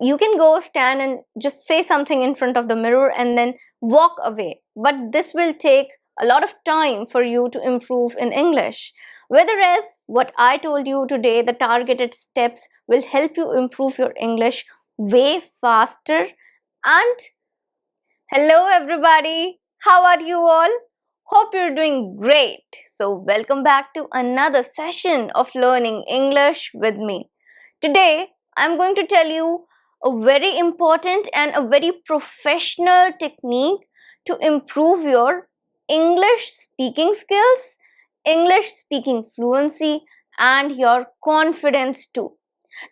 You can go stand and just say something in front of the mirror and then walk away. But this will take a lot of time for you to improve in English. Whereas what I told you today, the targeted steps will help you improve your English way faster. And hello everybody, how are you all? Hope you're doing great. So welcome back to another session of learning English with me. Today I'm going to tell you a very important and a very professional technique to improve your English speaking skills, English speaking fluency, and your confidence too.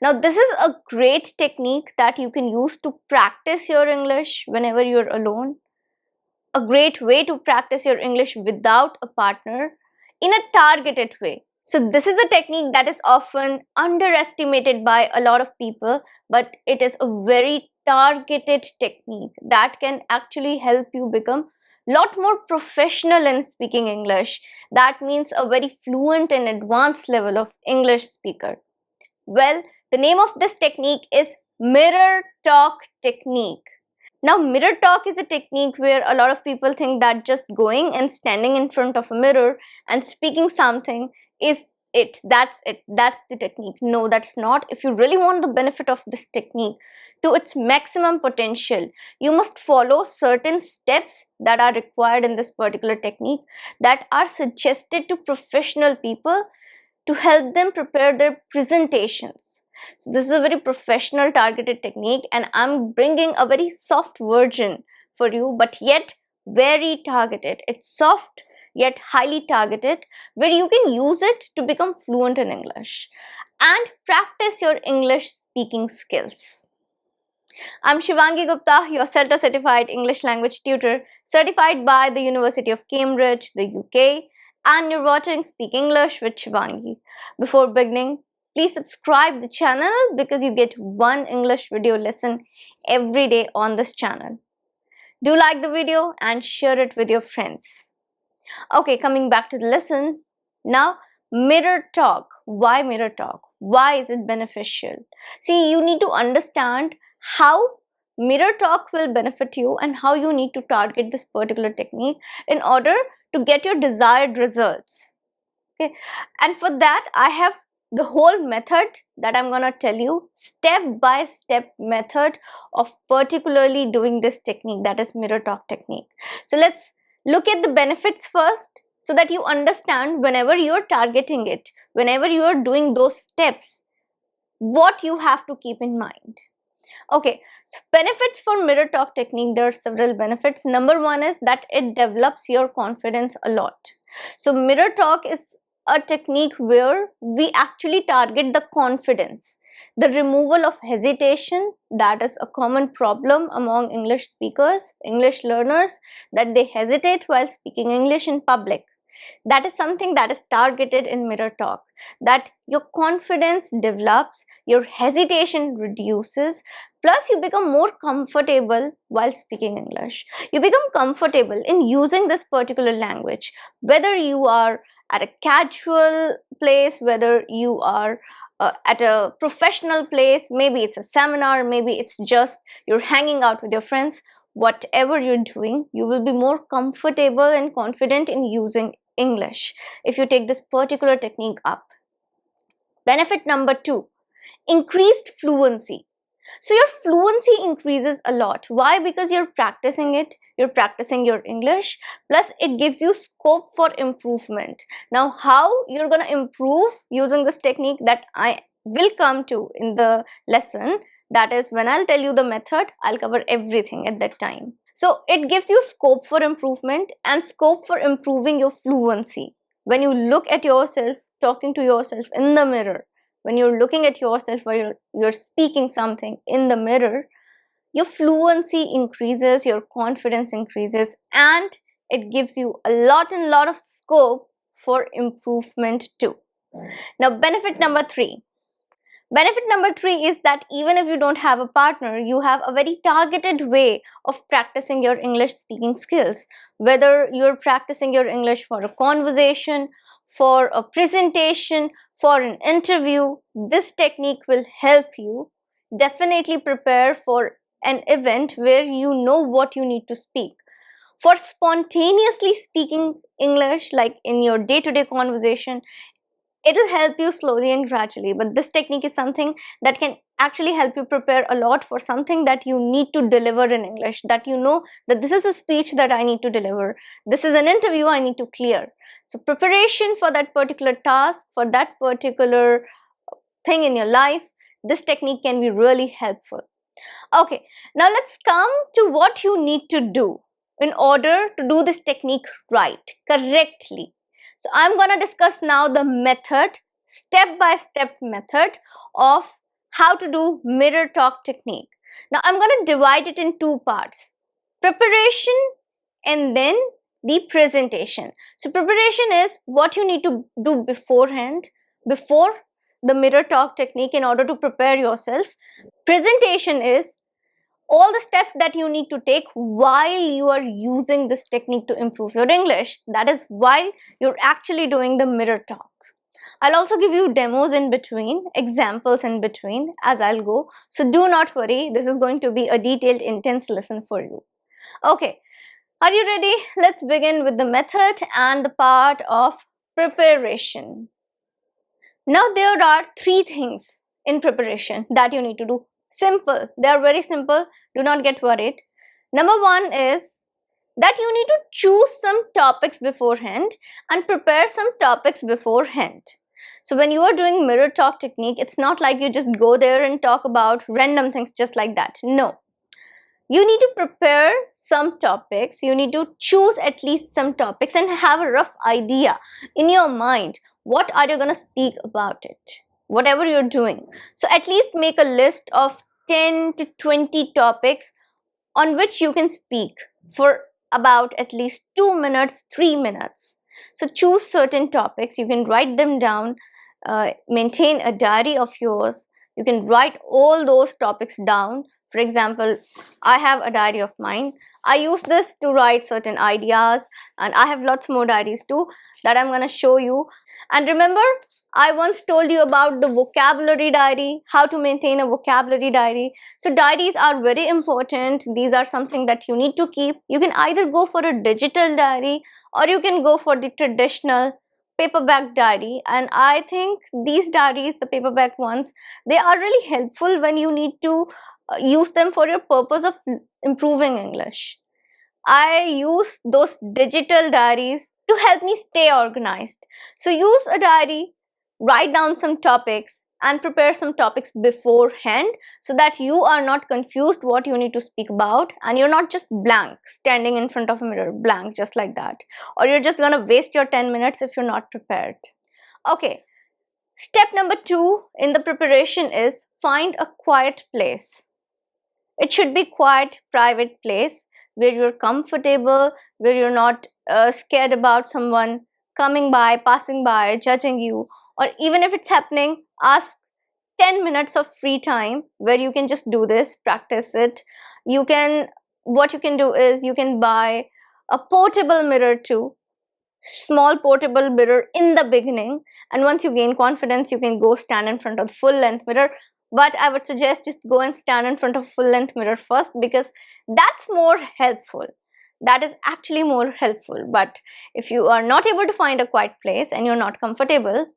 Now, this is a great technique that you can use to practice your English whenever you're alone. A great way to practice your English without a partner in a targeted way. So this is a technique that is often underestimated by a lot of people, but it is a very targeted technique that can actually help you become a lot more professional in speaking English. That means a very fluent and advanced level of English speaker. Well, the name of this technique is mirror talk technique. Now, mirror talk is a technique where a lot of people think that just going and standing in front of a mirror and speaking something is it. That's the technique. No, that's not. If you really want the benefit of this technique to its maximum potential, you must follow certain steps that are required in this particular technique that are suggested to professional people to help them prepare their presentations. So this is a very professional targeted technique, and I'm bringing a very soft version for you, but yet very targeted. It's soft yet highly targeted, where you can use it to become fluent in English and practice your English speaking skills. I'm Shivangi Gupta, your CELTA certified English language tutor, certified by the University of Cambridge, the UK, and you're watching Speak English with Shivangi. Before beginning, please subscribe the channel because you get one English video lesson every day on this channel. Do like the video and share it with your friends. Okay, coming back to the lesson. Now, mirror talk. Why mirror talk? Why is it beneficial? See, you need to understand how mirror talk will benefit you and how you need to target this particular technique in order to get your desired results. Okay, and for that I have the whole method that I'm gonna tell you, step-by-step method of particularly doing this technique, that is mirror talk technique. So let's look at the benefits first so that you understand whenever you're targeting it, whenever you're doing those steps, what you have to keep in mind. Okay, so benefits for mirror talk technique, there are several benefits. Number one is that it develops your confidence a lot. So mirror talk is a technique where we actually target the confidence, the removal of hesitation. That is a common problem among English speakers, English learners, that they hesitate while speaking English in public. That is something that is targeted in mirror talk, that your confidence develops, your hesitation reduces, plus you become more comfortable while speaking English. You become comfortable in using this particular language, whether you are at a casual place, whether you are at a professional place, maybe it's a seminar, maybe it's just you're hanging out with your friends. Whatever you're doing, you will be more comfortable and confident in using English if you take this particular technique up. Benefit number two, increased fluency. So your fluency increases a lot. Why? Because you're practicing it, you're practicing your English, plus it gives you scope for improvement. Now, how you're gonna improve using this technique, that I will come to in the lesson. That is, when I'll tell you the method, I'll cover everything at that time. So it gives you scope for improvement and scope for improving your fluency. When you look at yourself, talking to yourself in the mirror, when you're looking at yourself while you're speaking something in the mirror, your fluency increases, your confidence increases, and it gives you a lot of scope for improvement too. Now, benefit number three. Benefit number three is that even if you don't have a partner, you have a very targeted way of practicing your English speaking skills. Whether you're practicing your English for a conversation, for a presentation, for an interview, this technique will help you definitely prepare for an event where you know what you need to speak. For spontaneously speaking English, like in your day-to-day conversation, it'll help you slowly and gradually, but this technique is something that can actually help you prepare a lot for something that you need to deliver in English, that you know that this is a speech that I need to deliver, this is an interview I need to clear. So preparation for that particular task, for that particular thing in your life, this technique can be really helpful. Okay, now let's come to what you need to do in order to do this technique right, correctly. So I'm going to discuss now the method, step-by-step method of how to do mirror talk technique. Now I'm going to divide it in two parts, preparation and then the presentation. So preparation is what you need to do beforehand, before the mirror talk technique, in order to prepare yourself. Presentation is all the steps that you need to take while you are using this technique to improve your English. That is while you're actually doing the mirror talk. I'll also give you demos in between, examples in between as I'll go. So do not worry, this is going to be a detailed, intense lesson for you. Okay, are you ready? Let's begin with the method and the part of preparation. Now there are three things in preparation that you need to do. Simple, they are very simple, do not get worried. Number one is that you need to choose some topics beforehand and prepare some topics beforehand. So when you are doing mirror talk technique, it's not like you just go there and talk about random things just like that. No. You need to prepare some topics, you need to choose at least some topics and have a rough idea in your mind. What are you going to speak about it? Whatever you're doing. So at least make a list of 10 to 20 topics on which you can speak for about at least 2 minutes, 3 minutes. So choose certain topics, you can write them down, maintain a diary of yours, you can write all those topics down. For example, I have a diary of mine. I use this to write certain ideas, and I have lots more diaries too that I'm going to show you. And remember, I once told you about the vocabulary diary, how to maintain a vocabulary diary. So diaries are very important. These are something that you need to keep. You can either go for a digital diary or you can go for the traditional paperback diary. And I think these diaries, the paperback ones, they are really helpful when you need to use them for your purpose of improving English. I use those digital diaries to help me stay organized. So use a diary, write down some topics and prepare some topics beforehand so that you are not confused what you need to speak about and you're not just blank, standing in front of a mirror, blank just like that. Or you're just gonna waste your 10 minutes if you're not prepared. Okay, step number 2 in the preparation is find a quiet place. It should be quiet, private place where you're comfortable, where you're not scared about someone coming by, passing by, judging you, or even if it's happening, ask 10 minutes of free time where you can just do this, practice it. What you can do is you can buy a portable mirror too, small portable mirror in the beginning, and once you gain confidence, you can go stand in front of the full-length mirror. But I would suggest just go and stand in front of a full-length mirror first because that's more helpful. That is actually more helpful. But if you are not able to find a quiet place and you're not comfortable,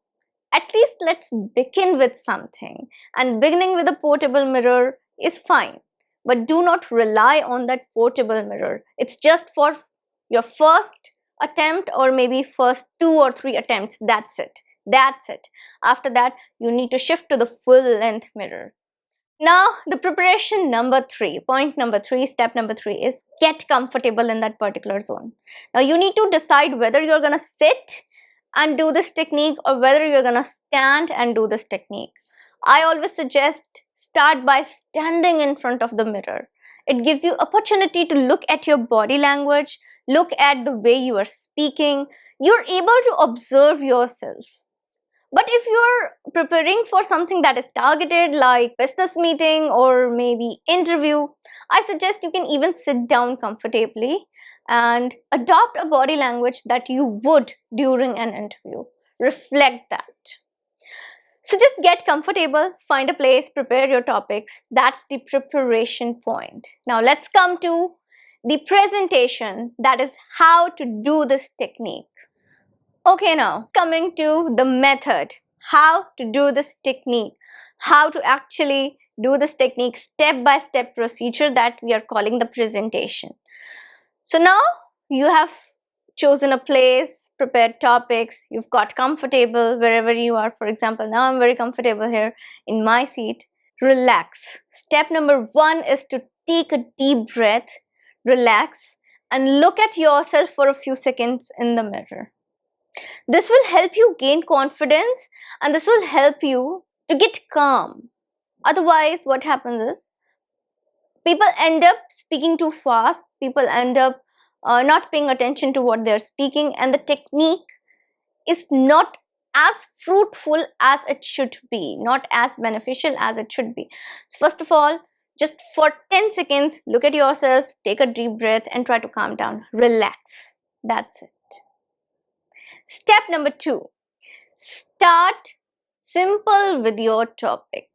at least let's begin with something. And beginning with a portable mirror is fine. But do not rely on that portable mirror. It's just for your first attempt or maybe first 2 or 3 attempts. That's it. That's it. After that, you need to shift to the full-length mirror. Now, the preparation number 3, point number 3, step number 3 is get comfortable in that particular zone. Now, you need to decide whether you're going to sit and do this technique or whether you're going to stand and do this technique. I always suggest start by standing in front of the mirror. It gives you opportunity to look at your body language, look at the way you are speaking. You're able to observe yourself. But if you're preparing for something that is targeted like business meeting or maybe interview, I suggest you can even sit down comfortably and adopt a body language that you would during an interview. Reflect that. So just get comfortable, find a place, prepare your topics. That's the preparation point. Now let's come to the presentation, that is how to do this technique. Okay, now coming to the method, how to do this technique, how to actually do this technique, step-by-step procedure that we are calling the presentation. So now you have chosen a place, prepared topics, you've got comfortable wherever you are. For example, now I'm very comfortable here in my seat. Relax. Step number 1 is to take a deep breath, relax, and look at yourself for a few seconds in the mirror. This will help you gain confidence and this will help you to get calm. Otherwise, what happens is people end up speaking too fast, people end up not paying attention to what they're speaking, and the technique is not as fruitful as it should be, not as beneficial as it should be. So first of all, just for 10 seconds, look at yourself, take a deep breath and try to calm down. Relax. That's it. Step number 2, start simple with your topic.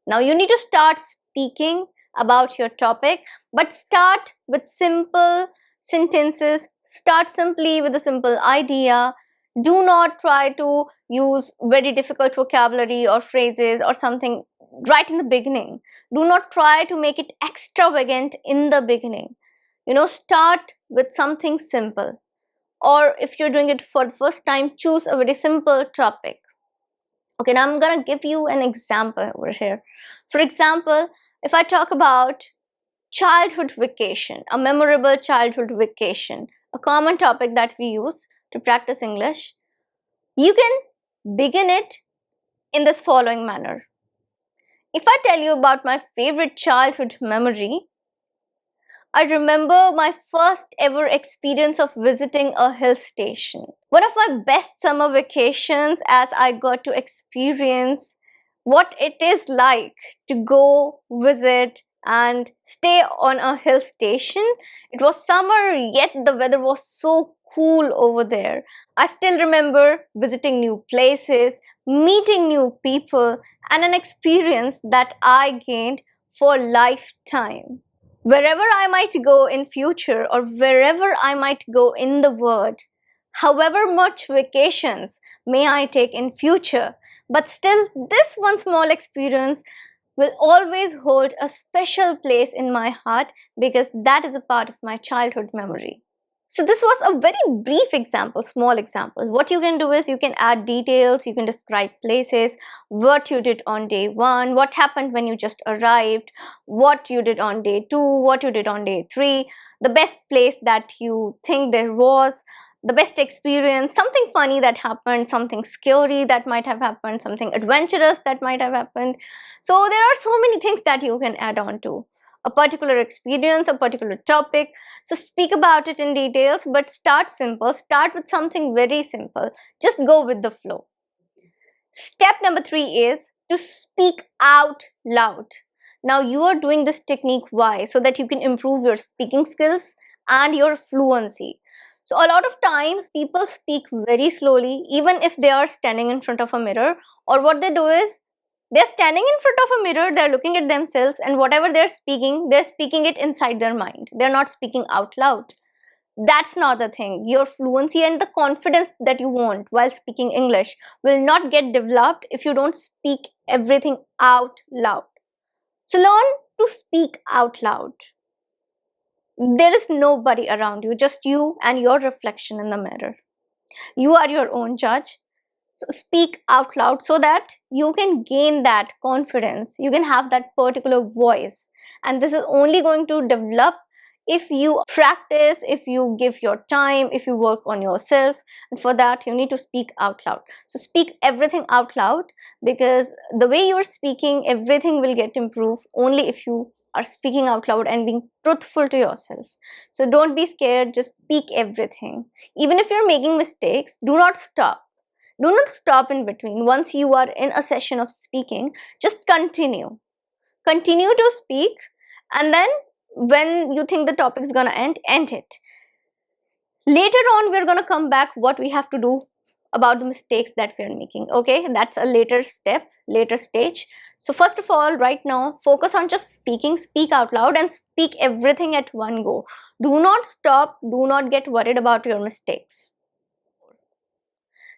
Now you need to start speaking about your topic, but start with simple sentences. Start simply with a simple idea. Do not try to use very difficult vocabulary or phrases or something right in the beginning. Do not try to make it extravagant in the beginning. Start with something simple. Or if you're doing it for the first time, choose a very simple topic. Okay, now I'm gonna give you an example over here. For example, if I talk about childhood vacation, a memorable childhood vacation, a common topic that we use to practice English, you can begin it in this following manner. If I tell you about my favorite childhood memory, I remember my first ever experience of visiting a hill station. One of my best summer vacations, as I got to experience what it is like to go visit and stay on a hill station. It was summer, yet the weather was so cool over there. I still remember visiting new places, meeting new people, and an experience that I gained for lifetime. Wherever I might go in future or wherever I might go in the world, however much vacations may I take in future, but still this one small experience will always hold a special place in my heart because that is a part of my childhood memory. So this was a very brief example, small example. What you can do is you can add details, you can describe places, what you did on day 1, what happened when you just arrived, what you did on day 2, what you did on day 3, the best place that you think there was, the best experience, something funny that happened, something scary that might have happened, something adventurous that might have happened. So there are so many things that you can add on to a particular experience, a particular topic. So speak about it in details, but start simple. Start with something very simple. Just go with the flow. Step number 3 is to speak out loud. Now you are doing this technique why? So that you can improve your speaking skills and your fluency. So a lot of times people speak very slowly even if they are standing in front of a mirror, or what they do is they're standing in front of a mirror, they're looking at themselves, and whatever they're speaking it inside their mind. They're not speaking out loud. That's not the thing. Your fluency and the confidence that you want while speaking English will not get developed if you don't speak everything out loud. So learn to speak out loud. There is nobody around you, just you and your reflection in the mirror. You are your own judge. So speak out loud so that you can gain that confidence. You can have that particular voice. And this is only going to develop if you practice, if you give your time, if you work on yourself. And for that, you need to speak out loud. So speak everything out loud, because the way you're speaking, everything will get improved only if you are speaking out loud and being truthful to yourself. So don't be scared, just speak everything. Even if you're making mistakes, do not stop. Do not stop in between. Once you are in a session of speaking, just continue. Continue to speak, and then when you think the topic is gonna end it. Later on, we're gonna come back what we have to do about the mistakes that we are making. Okay, that's a later step, later stage. So first of all, right now, focus on just speaking. Speak out loud and speak everything at one go. Do not stop. Do not get worried about your mistakes.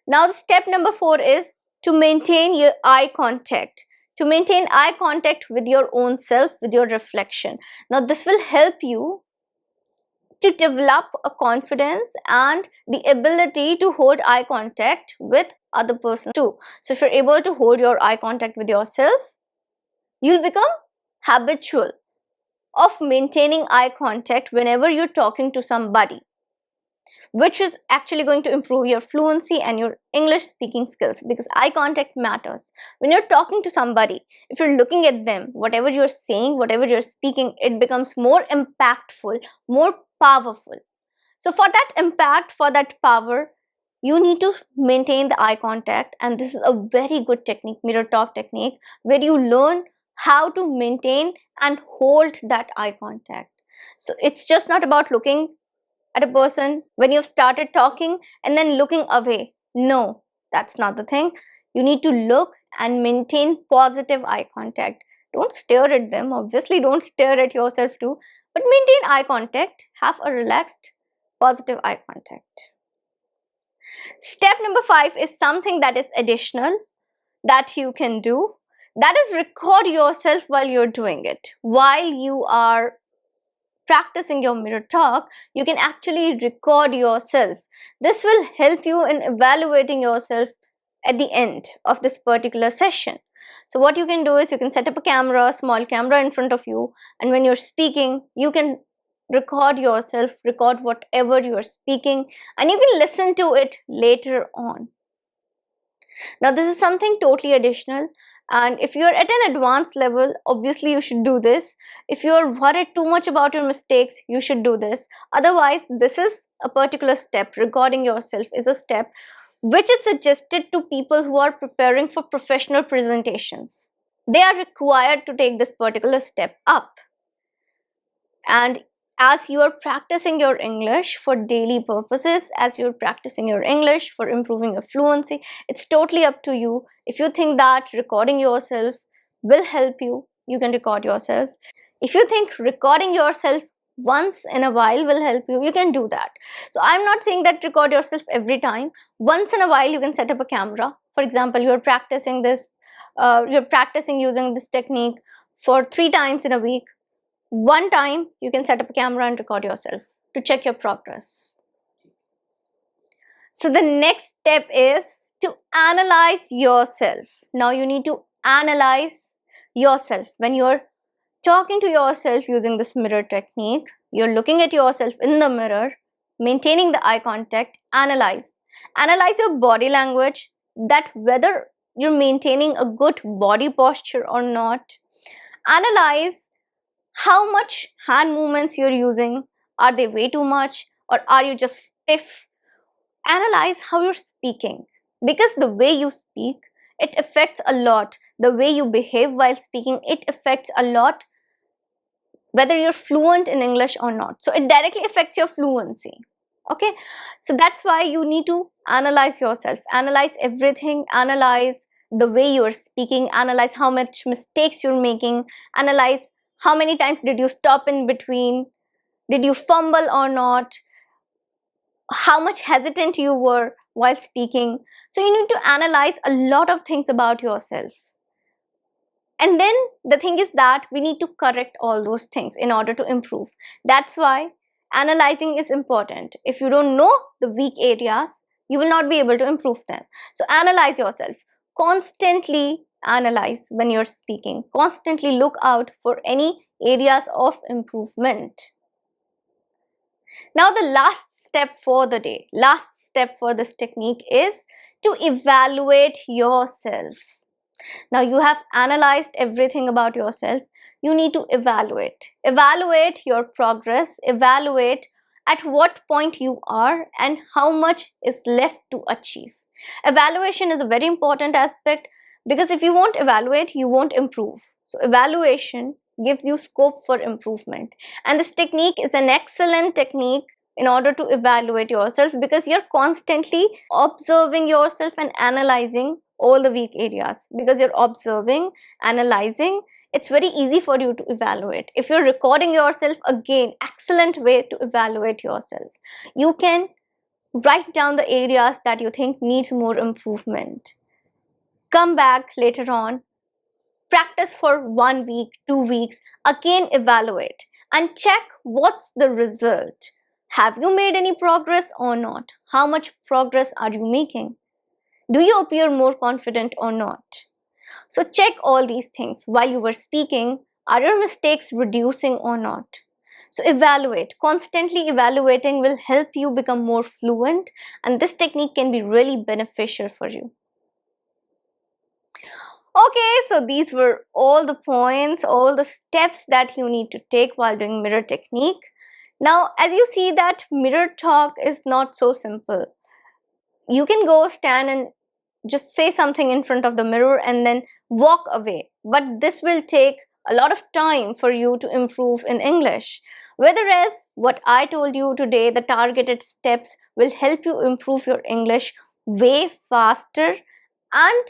Now, the step number 4 is to maintain your eye contact. To maintain eye contact with your own self, with your reflection. Now, this will help you to develop a confidence and the ability to hold eye contact with other person too. So if you're able to hold your eye contact with yourself, you'll become habitual of maintaining eye contact whenever you're talking to somebody, which is actually going to improve your fluency and your English speaking skills, because eye contact matters. When you're talking to somebody, if you're looking at them, whatever you're saying, whatever you're speaking, it becomes more impactful, more powerful. So for that impact, for that power, you need to maintain the eye contact, and this is a very good technique, mirror talk technique, where you learn how to maintain and hold that eye contact. So it's just not about looking at a person when you've started talking and then looking away. No, that's not the thing. You need to look and maintain positive eye contact. Don't stare at them. Obviously, don't stare at yourself too, but maintain eye contact. Have a relaxed, positive eye contact. Step number 5 is something that is additional that you can do. That is record yourself while you're doing it. While you are practicing your mirror talk, you can actually record yourself. This will help you in evaluating yourself at the end of this particular session. So what you can do is you can set up a camera, a small camera in front of you, and when you're speaking, you can record yourself, record whatever you are speaking, and you can listen to it later on. Now this is something totally additional, and if you're at an advanced level, obviously you should do this. If you're worried too much about your mistakes, you should do this. Otherwise, this is a particular step. Recording yourself is a step which is suggested to people who are preparing for professional presentations. They are required to take this particular step up. And as you are practicing your English for daily purposes, as you're practicing your English for improving your fluency, it's totally up to you. If you think that recording yourself will help you, you can record yourself. If you think recording yourself once in a while will help you, you can do that. So I'm not saying that record yourself every time. Once in a while, you can set up a camera. For example, you're practicing this, you're practicing using this technique for 3 times in a week. One time you can set up a camera and record yourself to check your progress. So the next step is to analyze yourself. Now you need to analyze yourself. When you're talking to yourself using this mirror technique, you're looking at yourself in the mirror, maintaining the eye contact, analyze. Analyze your body language, that whether you're maintaining a good body posture or not. Analyze how much hand movements you're using. Are they way too much, or are you just stiff? Analyze how you're speaking, because the way you speak, it affects a lot. The way you behave while speaking, it affects a lot whether you're fluent in English or not. So it directly affects your fluency. Okay, so that's why you need to analyze yourself, analyze everything, analyze the way you're speaking, analyze how much mistakes you're making, analyze how many times did you stop in between, did you fumble or not, how much hesitant you were while speaking. So you need to analyze a lot of things about yourself. And then the thing is that we need to correct all those things in order to improve. That's why analyzing is important. If you don't know the weak areas, you will not be able to improve them. So analyze yourself. Constantly analyze when you're speaking. Constantly look out for any areas of improvement. Now the last step for the day, last step for this technique is to evaluate yourself. Now you have analyzed everything about yourself. You need to evaluate. Evaluate your progress. Evaluate at what point you are and how much is left to achieve. Evaluation is a very important aspect, because if you won't evaluate, you won't improve. So evaluation gives you scope for improvement. And this technique is an excellent technique in order to evaluate yourself, because you're constantly observing yourself and analyzing all the weak areas. Because you're observing, analyzing, it's very easy for you to evaluate. If you're recording yourself, again, excellent way to evaluate yourself. You can write down the areas that you think needs more improvement. Come back later on, practice for 1 week, 2 weeks, again evaluate and check what's the result. Have you made any progress or not? How much progress are you making? Do you appear more confident or not? So check all these things while you were speaking. Are your mistakes reducing or not? So evaluate. Constantly evaluating will help you become more fluent, and this technique can be really beneficial for you. Okay, so these were all the points, all the steps that you need to take while doing mirror technique. Now, as you see that mirror talk is not so simple. You can go stand and just say something in front of the mirror and then walk away. But this will take a lot of time for you to improve in English. Whereas what I told you today, the targeted steps will help you improve your English way faster and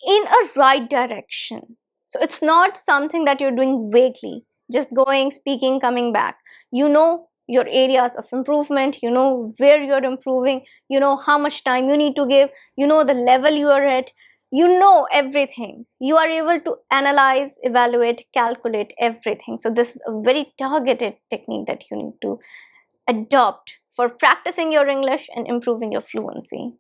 in a right direction. So it's not something that you're doing vaguely, just going, speaking, coming back. You know your areas of improvement, you know where you're improving, you know how much time you need to give, you know the level you are at, you know everything. You are able to analyze, evaluate, calculate everything. So this is a very targeted technique that you need to adopt for practicing your English and improving your fluency.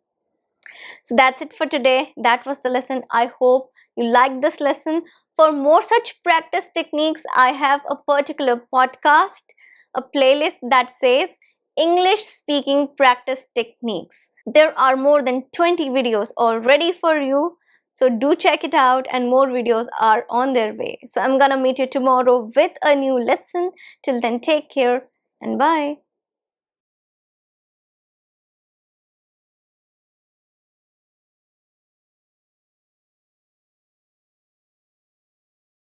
So that's it for today. That was the lesson. I hope you liked this lesson. For more such practice techniques, I have a particular podcast, a playlist that says English Speaking Practice Techniques. There are more than 20 videos already for you. So do check it out, and more videos are on their way. So I'm gonna meet you tomorrow with a new lesson. Till then, take care and bye.